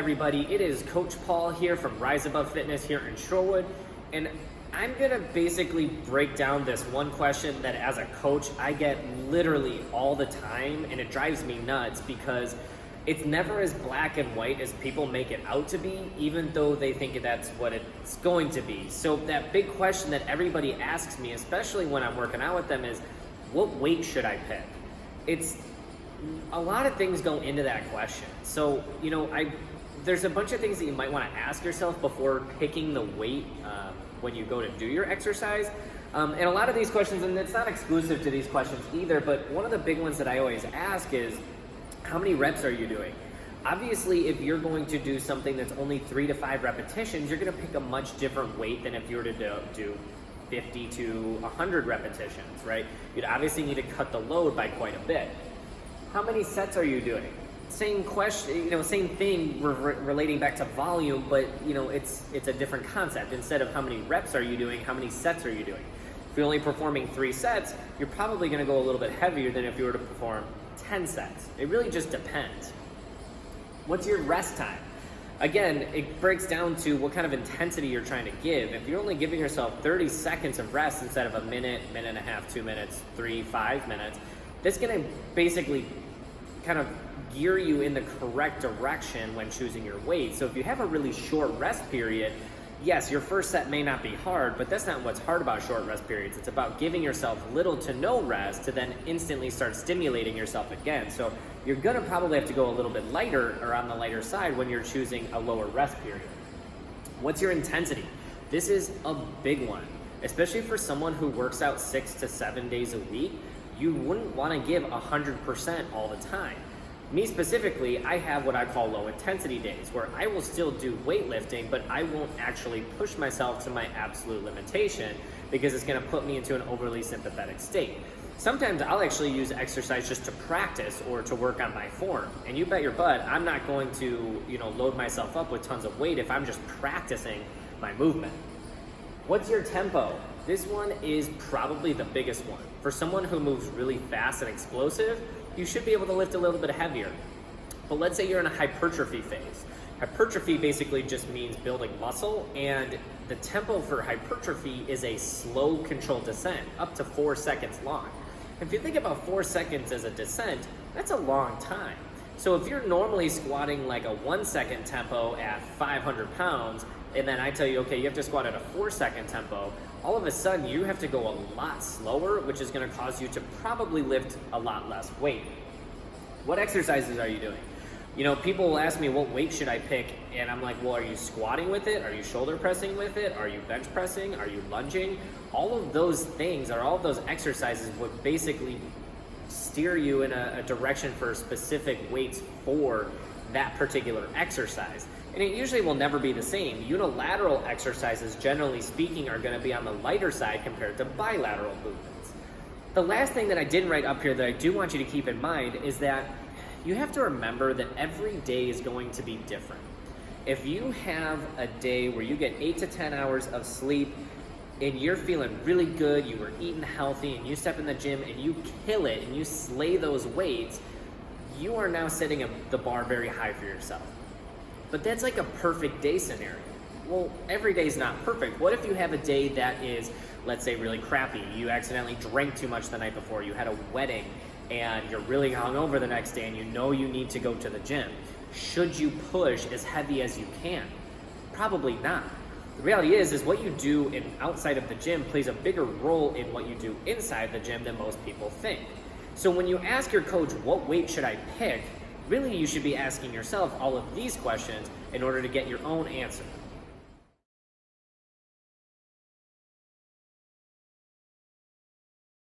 everybody? It is Coach Paul here from Rise Above Fitness here in Shorewood, and I'm gonna basically break down this one question that as a coach I get literally all the time, and it drives me nuts because it's never as black and white as people make it out to be, even though they think that's what it's going to be. So that big question that everybody asks me, especially when I'm working out with them, is what weight should I pick? It's a lot of things go into that question. So, there's a bunch of things that you might want to ask yourself before picking the weight when you go to do your exercise. And a lot of these questions, and it's not exclusive to these questions either, but one of the big ones that I always ask is, how many reps are you doing? Obviously, if you're going to do something that's only 3 to 5 repetitions, you're going to pick a much different weight than if you were to do 50 to 100 repetitions, right? You'd obviously need to cut the load by quite a bit. How many sets are you doing? Same question, same thing relating back to volume, but it's a different concept. Instead of how many reps are you doing, how many sets are you doing? If you're only performing 3 sets, you're probably going to go a little bit heavier than if you were to perform 10 sets. It really just depends. What's your rest time? Again, it breaks down to what kind of intensity you're trying to give. If you're only giving yourself 30 seconds of rest instead of a minute, minute and a half, 2 minutes, 3, 5 minutes, that's going to basically kind of gear you in the correct direction when choosing your weight. So if you have a really short rest period, yes, your first set may not be hard, but that's not what's hard about short rest periods. It's about giving yourself little to no rest to then instantly start stimulating yourself again. So you're gonna probably have to go a little bit lighter or on the lighter side when you're choosing a lower rest period. What's your intensity? This is a big one, especially for someone who works out 6 to 7 days a week. You wouldn't wanna give 100% all the time. Me specifically, I have what I call low intensity days where I will still do weightlifting, but I won't actually push myself to my absolute limitation because it's gonna put me into an overly sympathetic state. Sometimes I'll actually use exercise just to practice or to work on my form. And you bet your butt, I'm not going to, load myself up with tons of weight if I'm just practicing my movement. What's your tempo? This one is probably the biggest one. For someone who moves really fast and explosive, you should be able to lift a little bit heavier. But let's say you're in a hypertrophy phase. Hypertrophy basically just means building muscle, and the tempo for hypertrophy is a slow controlled descent, up to 4 seconds long. If you think about 4 seconds as a descent, that's a long time. So if you're normally squatting like a 1 second tempo at 500 pounds, and then I tell you, okay, you have to squat at a 4 second tempo, all of a sudden you have to go a lot slower, which is gonna cause you to probably lift a lot less weight. What exercises are you doing? People will ask me, what weight should I pick? And I'm like, well, are you squatting with it? Are you shoulder pressing with it? Are you bench pressing? Are you lunging? All of those things, or all of those exercises would basically steer you in a direction for specific weights for that particular exercise. And it usually will never be the same. Unilateral exercises, generally speaking, are gonna be on the lighter side compared to bilateral movements. The last thing that I didn't write up here that I do want you to keep in mind is that you have to remember that every day is going to be different. If you have a day where you get 8 to 10 hours of sleep and you're feeling really good, you were eating healthy, and you step in the gym and you kill it and you slay those weights, you are now setting the bar very high for yourself. But that's like a perfect day scenario. Well, every day is not perfect. What if you have a day that is, let's say, really crappy? You accidentally drank too much the night before, you had a wedding, and you're really hungover the next day, and you need to go to the gym. Should you push as heavy as you can? Probably not. The reality is what you do outside of the gym plays a bigger role in what you do inside the gym than most people think. So when you ask your coach, what weight should I pick? Really, you should be asking yourself all of these questions in order to get your own answer.